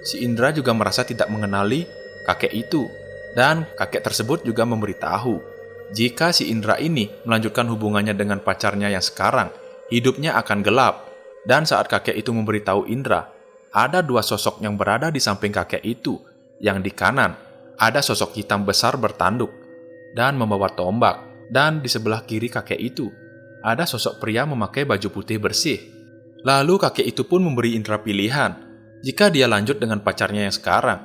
Si Indra juga merasa tidak mengenali kakek itu, dan kakek tersebut juga memberitahu jika si Indra ini melanjutkan hubungannya dengan pacarnya yang sekarang, hidupnya akan gelap. Dan saat kakek itu memberitahu Indra, ada dua sosok yang berada di samping kakek itu. Yang di kanan, ada sosok hitam besar bertanduk dan membawa tombak. Dan di sebelah kiri kakek itu, ada sosok pria memakai baju putih bersih. Lalu kakek itu pun memberi Indra pilihan. Jika dia lanjut dengan pacarnya yang sekarang,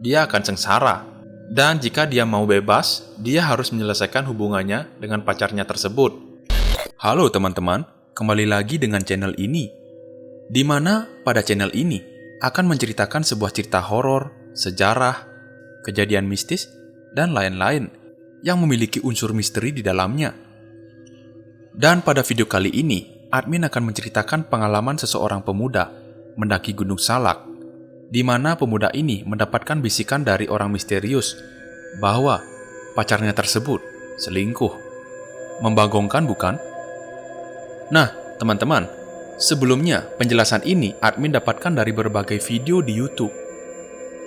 dia akan sengsara. Dan jika dia mau bebas, dia harus menyelesaikan hubungannya dengan pacarnya tersebut. Halo teman-teman, kembali lagi dengan channel ini. Di mana pada channel ini akan menceritakan sebuah cerita horor, sejarah, kejadian mistis, dan lain-lain yang memiliki unsur misteri di dalamnya. Dan pada video kali ini, admin akan menceritakan pengalaman seseorang pemuda mendaki Gunung Salak, di mana pemuda ini mendapatkan bisikan dari orang misterius bahwa pacarnya tersebut selingkuh. Membagongkan bukan? Nah, teman-teman, sebelumnya penjelasan ini admin dapatkan dari berbagai video di YouTube.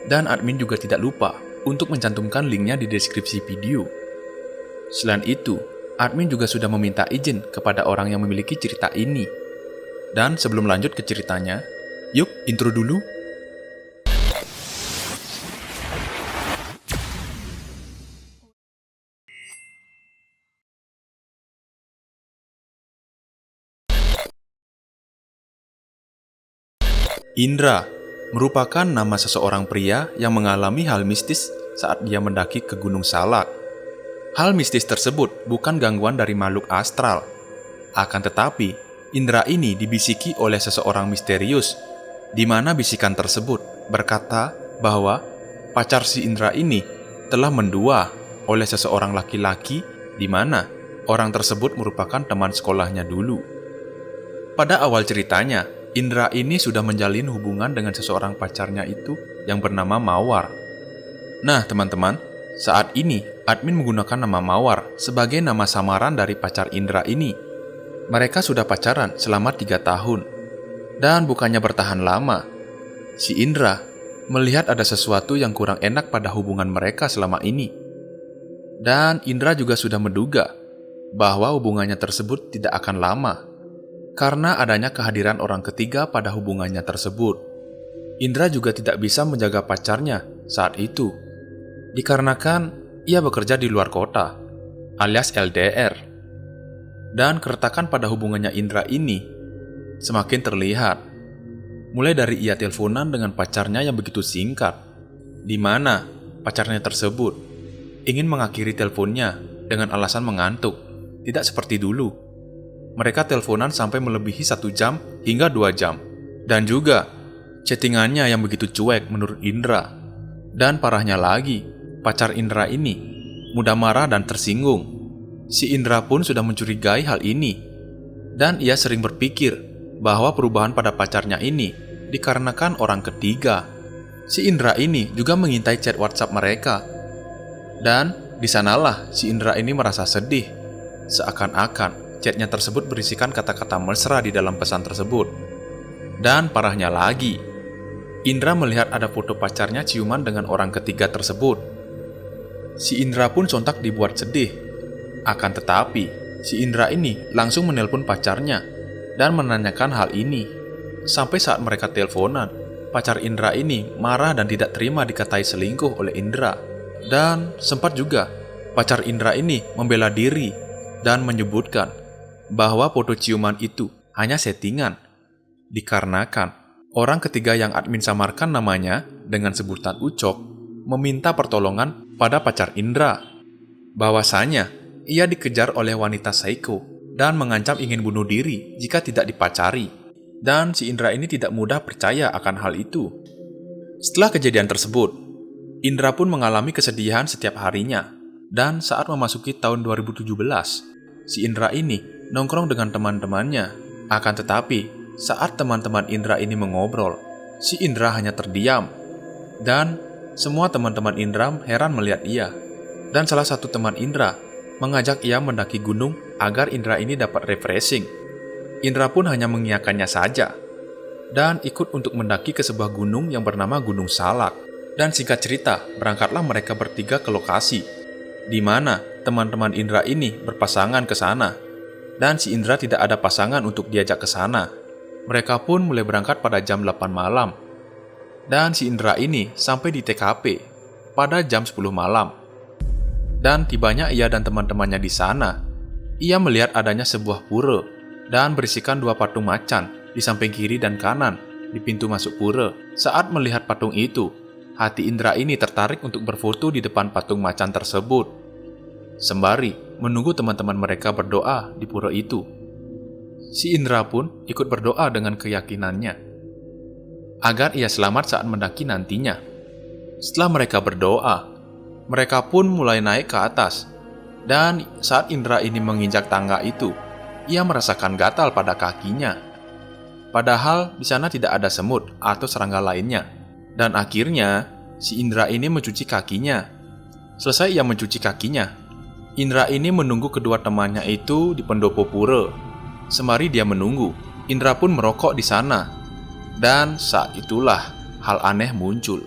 Dan admin juga tidak lupa untuk mencantumkan linknya di deskripsi video. Selain itu, admin juga sudah meminta izin kepada orang yang memiliki cerita ini. Dan sebelum lanjut ke ceritanya, yuk intro dulu. Indra merupakan nama seseorang pria yang mengalami hal mistis saat dia mendaki ke Gunung Salak. Hal mistis tersebut bukan gangguan dari makhluk astral. Akan tetapi, Indra ini dibisiki oleh seseorang misterius, di mana bisikan tersebut berkata bahwa pacar si Indra ini telah mendua oleh seseorang laki-laki, di mana orang tersebut merupakan teman sekolahnya dulu. Pada awal ceritanya, Indra ini sudah menjalin hubungan dengan seseorang pacarnya itu yang bernama Mawar. Nah, teman-teman, saat ini admin menggunakan nama Mawar sebagai nama samaran dari pacar Indra ini. Mereka sudah pacaran selama 3 tahun. Dan bukannya bertahan lama, si Indra melihat ada sesuatu yang kurang enak pada hubungan mereka selama ini. Dan Indra juga sudah menduga bahwa hubungannya tersebut tidak akan lama, karena adanya kehadiran orang ketiga pada hubungannya tersebut. Indra juga tidak bisa menjaga pacarnya saat itu, dikarenakan ia bekerja di luar kota, alias LDR. Dan keretakan pada hubungannya Indra ini semakin terlihat. Mulai dari ia teleponan dengan pacarnya yang begitu singkat, di mana pacarnya tersebut ingin mengakhiri teleponnya dengan alasan mengantuk, tidak seperti dulu. Mereka teleponan sampai melebihi 1 jam hingga 2 jam. Dan juga chattingannya yang begitu cuek menurut Indra. Dan parahnya lagi, pacar Indra ini mudah marah dan tersinggung. Si Indra pun sudah mencurigai hal ini. Dan ia sering berpikir bahwa perubahan pada pacarnya ini dikarenakan orang ketiga. Si Indra ini juga mengintai chat WhatsApp mereka. Dan di sanalah si Indra ini merasa sedih. Seakan-akan chatnya tersebut berisikan kata-kata mesra di dalam pesan tersebut. Dan parahnya lagi, Indra melihat ada foto pacarnya ciuman dengan orang ketiga tersebut. Si Indra pun sontak dibuat sedih. Akan tetapi, si Indra ini langsung menelpon pacarnya dan menanyakan hal ini. Sampai saat mereka teleponan, pacar Indra ini marah dan tidak terima dikatai selingkuh oleh Indra. Dan sempat juga pacar Indra ini membela diri dan menyebutkan bahwa foto ciuman itu hanya settingan, dikarenakan orang ketiga yang admin samarkan namanya dengan sebutan Ucok meminta pertolongan pada pacar Indra. Bahwasanya ia dikejar oleh wanita psycho dan mengancam ingin bunuh diri jika tidak dipacari. Dan si Indra ini tidak mudah percaya akan hal itu. Setelah kejadian tersebut, Indra pun mengalami kesedihan setiap harinya. Dan saat memasuki tahun 2017, si Indra ini nongkrong dengan teman-temannya. Akan tetapi, saat teman-teman Indra ini mengobrol, si Indra hanya terdiam. Dan semua teman-teman Indra heran melihat ia. Dan salah satu teman Indra mengajak ia mendaki gunung agar Indra ini dapat refreshing. Indra pun hanya mengiyakannya saja. dan ikut untuk mendaki ke sebuah gunung yang bernama Gunung Salak. Dan singkat cerita, berangkatlah mereka bertiga ke lokasi, di mana teman-teman Indra ini berpasangan ke sana. Dan si Indra tidak ada pasangan untuk diajak ke sana. Mereka pun mulai berangkat pada jam 8 malam. Dan si Indra ini sampai di TKP pada jam 10 malam. Dan tibanya ia dan teman-temannya di sana. Ia melihat adanya sebuah pura dan berisikan 2 patung macan di samping kiri dan kanan di pintu masuk pura. Saat melihat patung itu, hati Indra ini tertarik untuk berfoto di depan patung macan tersebut, sembari menunggu teman-teman mereka berdoa di pura itu. Si Indra pun ikut berdoa dengan keyakinannya, agar ia selamat saat mendaki nantinya. Setelah mereka berdoa, mereka pun mulai naik ke atas. Dan saat Indra ini menginjak tangga itu, ia merasakan gatal pada kakinya. Padahal di sana tidak ada semut atau serangga lainnya. Dan akhirnya, si Indra ini mencuci kakinya. Selesai ia mencuci kakinya, Indra ini menunggu kedua temannya itu di pendopo pura. Sembari dia menunggu, Indra pun merokok di sana. Dan saat itulah hal aneh muncul.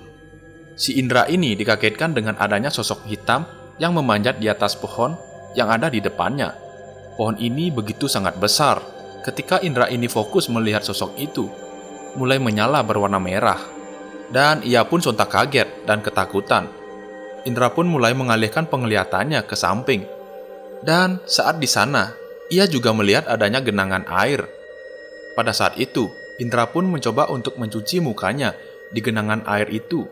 Si Indra ini dikagetkan dengan adanya sosok hitam yang memanjat di atas pohon yang ada di depannya. Pohon ini begitu sangat besar. Ketika Indra ini fokus melihat sosok itu, mulai menyala berwarna merah. Dan ia pun sontak kaget dan ketakutan. Indra pun mulai mengalihkan penglihatannya ke samping. Dan saat di sana, ia juga melihat adanya genangan air. Pada saat itu, Indra pun mencoba untuk mencuci mukanya di genangan air itu.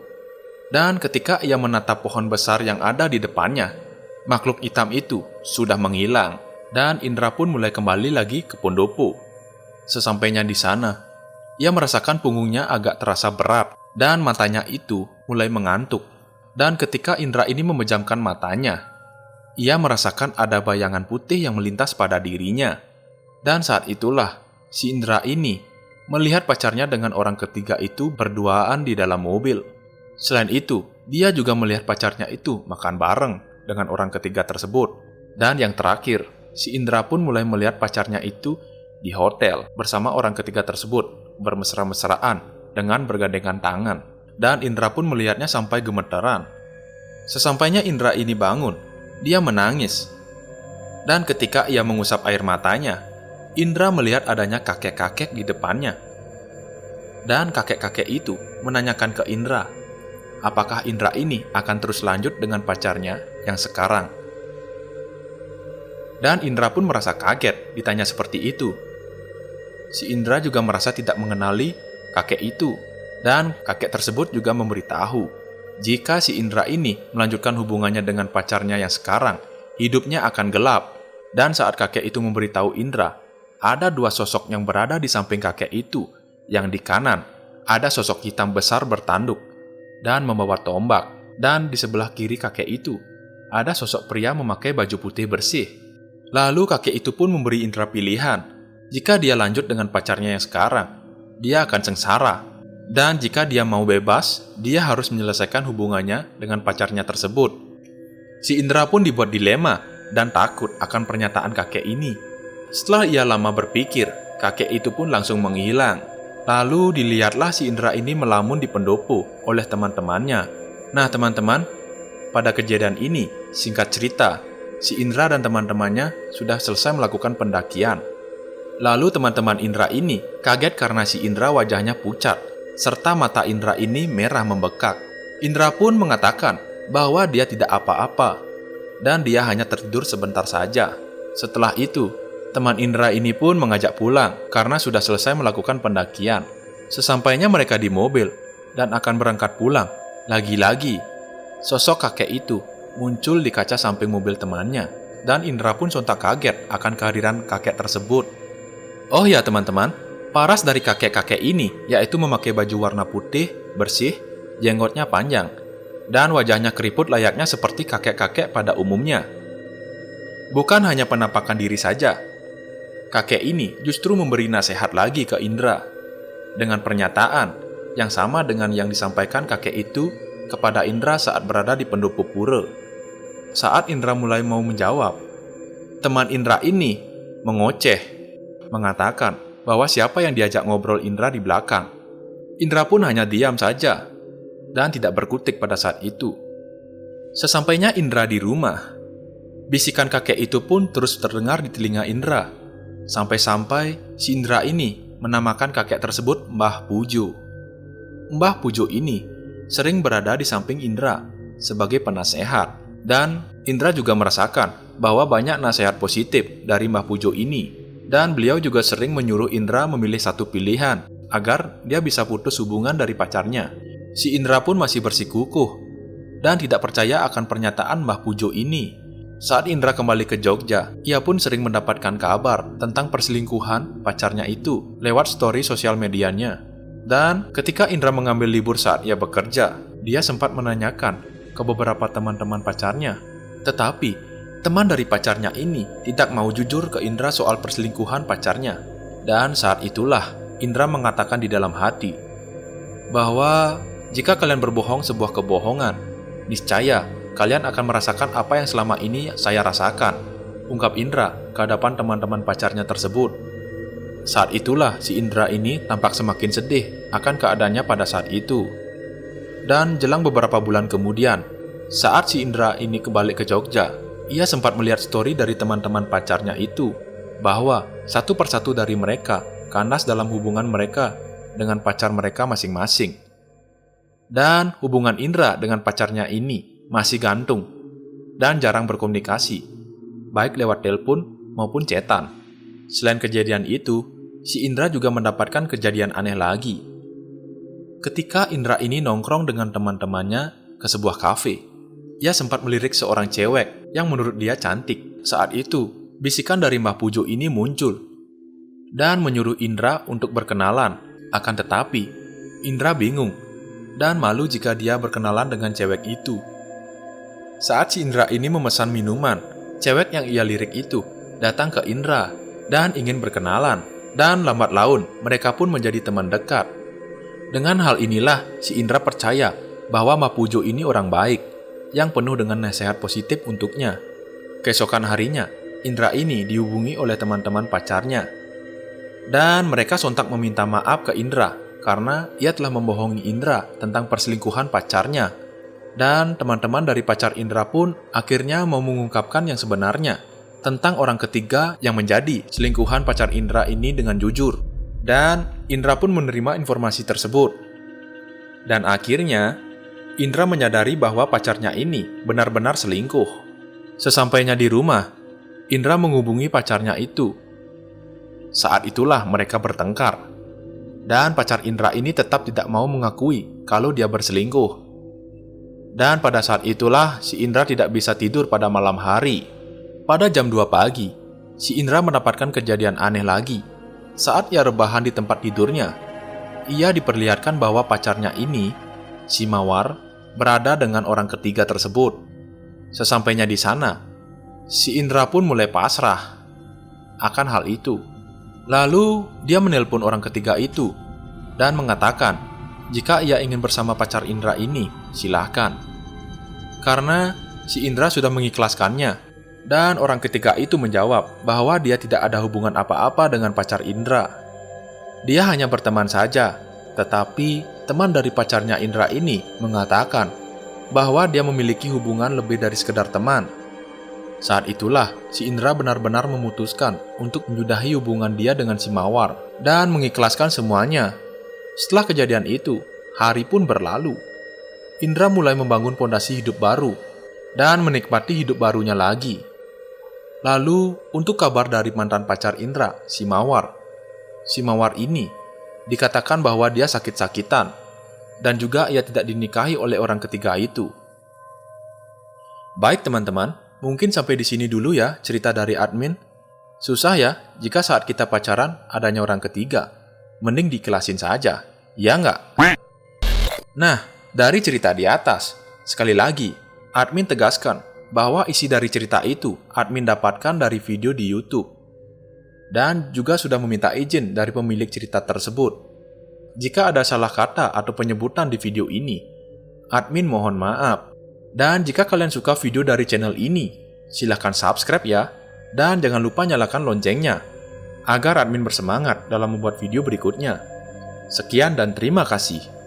Dan ketika ia menatap pohon besar yang ada di depannya, makhluk hitam itu sudah menghilang. Dan Indra pun mulai kembali lagi ke pendopo. Sesampainya di sana, ia merasakan punggungnya agak terasa berat dan matanya itu mulai mengantuk. Dan ketika Indra ini memejamkan matanya, ia merasakan ada bayangan putih yang melintas pada dirinya. Dan saat itulah si Indra ini melihat pacarnya dengan orang ketiga itu berduaan di dalam mobil. Selain itu, dia juga melihat pacarnya itu makan bareng dengan orang ketiga tersebut. Dan yang terakhir, si Indra pun mulai melihat pacarnya itu di hotel bersama orang ketiga tersebut, bermesra-mesraan dengan bergandengan tangan. Dan Indra pun melihatnya sampai gemeteran. Sesampainya Indra ini bangun, dia menangis. Dan ketika ia mengusap air matanya, Indra melihat adanya kakek-kakek di depannya. Dan kakek-kakek itu menanyakan ke Indra, apakah Indra ini akan terus lanjut dengan pacarnya yang sekarang. Dan Indra pun merasa kaget ditanya seperti itu. Si Indra juga merasa tidak mengenali kakek itu. Dan kakek tersebut juga memberitahu, jika si Indra ini melanjutkan hubungannya dengan pacarnya yang sekarang, hidupnya akan gelap. Dan saat kakek itu memberitahu Indra, ada 2 sosok yang berada di samping kakek itu. Yang di kanan, ada sosok hitam besar bertanduk dan membawa tombak. Dan di sebelah kiri kakek itu, ada sosok pria memakai baju putih bersih. Lalu kakek itu pun memberi Indra pilihan. Jika dia lanjut dengan pacarnya yang sekarang, dia akan sengsara. Dan jika dia mau bebas, dia harus menyelesaikan hubungannya dengan pacarnya tersebut. Si Indra pun dibuat dilema dan takut akan pernyataan kakek ini. Setelah ia lama berpikir, kakek itu pun langsung menghilang. Lalu dilihatlah si Indra ini melamun di pendopo oleh teman-temannya. Nah teman-teman, pada kejadian ini, singkat cerita, si Indra dan teman-temannya sudah selesai melakukan pendakian. Lalu teman-teman Indra ini kaget karena si Indra wajahnya pucat, serta mata Indra ini merah membekak. Indra pun mengatakan bahwa dia tidak apa-apa, dan dia hanya tertidur sebentar saja. Setelah itu, teman Indra ini pun mengajak pulang karena sudah selesai melakukan pendakian. Sesampainya mereka di mobil dan akan berangkat pulang, lagi-lagi sosok kakek itu muncul di kaca samping mobil temannya. Dan Indra pun sontak kaget akan kehadiran kakek tersebut. Oh ya teman-teman, paras dari kakek-kakek ini yaitu memakai baju warna putih, bersih, jenggotnya panjang, dan wajahnya keriput layaknya seperti kakek-kakek pada umumnya. Bukan hanya penampakan diri saja, kakek ini justru memberi nasihat lagi ke Indra dengan pernyataan yang sama dengan yang disampaikan kakek itu kepada Indra saat berada di pendopo pura. Saat Indra mulai mau menjawab, teman Indra ini mengoceh, mengatakan bahwa siapa yang diajak ngobrol Indra di belakang. Indra pun hanya diam saja dan tidak berkutik pada saat itu. Sesampainya Indra di rumah, bisikan kakek itu pun terus terdengar di telinga Indra. Sampai-sampai si Indra ini menamakan kakek tersebut Mbah Pujo. Mbah Pujo ini sering berada di samping Indra sebagai penasehat. Dan Indra juga merasakan bahwa banyak nasihat positif dari Mbah Pujo ini. Dan beliau juga sering menyuruh Indra memilih satu pilihan agar dia bisa putus hubungan dari pacarnya. Si Indra pun masih bersikukuh dan tidak percaya akan pernyataan Mbah Pujo ini. Saat Indra kembali ke Jogja, ia pun sering mendapatkan kabar tentang perselingkuhan pacarnya itu lewat story sosial medianya. Dan ketika Indra mengambil libur saat ia bekerja, dia sempat menanyakan ke beberapa teman-teman pacarnya. Tetapi, teman dari pacarnya ini tidak mau jujur ke Indra soal perselingkuhan pacarnya. Dan saat itulah Indra mengatakan di dalam hati bahwa jika kalian berbohong sebuah kebohongan, niscaya kalian akan merasakan apa yang selama ini saya rasakan, ungkap Indra ke hadapan teman-teman pacarnya tersebut. Saat itulah si Indra ini tampak semakin sedih akan keadaannya pada saat itu. Dan jelang beberapa bulan kemudian, saat si Indra ini kembali ke Jogja, ia sempat melihat story dari teman-teman pacarnya itu bahwa satu persatu dari mereka kandas dalam hubungan mereka dengan pacar mereka masing-masing. Dan hubungan Indra dengan pacarnya ini masih gantung dan jarang berkomunikasi, baik lewat telepon maupun chatan. Selain kejadian itu, si Indra juga mendapatkan kejadian aneh lagi. Ketika Indra ini nongkrong dengan teman-temannya ke sebuah kafe, ia sempat melirik seorang cewek yang menurut dia cantik. Saat itu, bisikan dari Mbah Pujo ini muncul dan menyuruh Indra untuk berkenalan. Akan tetapi, Indra bingung dan malu jika dia berkenalan dengan cewek itu. Saat si Indra ini memesan minuman, cewek yang ia lirik itu datang ke Indra dan ingin berkenalan. Dan lambat laun, mereka pun menjadi teman dekat. Dengan hal inilah, si Indra percaya bahwa Mbah Pujo ini orang baik, yang penuh dengan nasihat positif untuknya. Keesokan harinya, Indra ini dihubungi oleh teman-teman pacarnya. Dan mereka sontak meminta maaf ke Indra, karena ia telah membohongi Indra tentang perselingkuhan pacarnya. Dan teman-teman dari pacar Indra pun akhirnya mau mengungkapkan yang sebenarnya tentang orang ketiga yang menjadi selingkuhan pacar Indra ini dengan jujur. Dan Indra pun menerima informasi tersebut. Dan akhirnya, Indra menyadari bahwa pacarnya ini benar-benar selingkuh. Sesampainya di rumah, Indra menghubungi pacarnya itu. Saat itulah mereka bertengkar. Dan pacar Indra ini tetap tidak mau mengakui kalau dia berselingkuh. Dan pada saat itulah si Indra tidak bisa tidur pada malam hari. Pada jam 2 pagi, si Indra mendapatkan kejadian aneh lagi. Saat ia rebahan di tempat tidurnya, ia diperlihatkan bahwa pacarnya ini, si Mawar, berada dengan orang ketiga tersebut. Sesampainya di sana, si Indra pun mulai pasrah akan hal itu. Lalu dia menelpon orang ketiga itu dan mengatakan jika ia ingin bersama pacar Indra ini, silahkan. Karena si Indra sudah mengikhlaskannya. Dan orang ketiga itu menjawab bahwa dia tidak ada hubungan apa-apa dengan pacar Indra. Dia hanya berteman saja. Tetapi teman dari pacarnya Indra ini mengatakan bahwa dia memiliki hubungan lebih dari sekedar teman. Saat itulah si Indra benar-benar memutuskan untuk menyudahi hubungan dia dengan si Mawar dan mengikhlaskan semuanya. Setelah kejadian itu, hari pun berlalu. Indra mulai membangun pondasi hidup baru dan menikmati hidup barunya lagi. Lalu, untuk kabar dari mantan pacar Indra, si Mawar. Si Mawar ini dikatakan bahwa dia sakit-sakitan dan juga ia tidak dinikahi oleh orang ketiga itu. Baik teman-teman, mungkin sampai di sini dulu ya cerita dari admin. Susah ya jika saat kita pacaran adanya orang ketiga. Mending diikhlasin saja, ya nggak? Nah, dari cerita di atas, sekali lagi, admin tegaskan bahwa isi dari cerita itu admin dapatkan dari video di YouTube. Dan juga sudah meminta izin dari pemilik cerita tersebut. Jika ada salah kata atau penyebutan di video ini, admin mohon maaf. Dan jika kalian suka video dari channel ini, silahkan subscribe ya. Dan jangan lupa nyalakan loncengnya. agar admin bersemangat dalam membuat video berikutnya. Sekian dan terima kasih.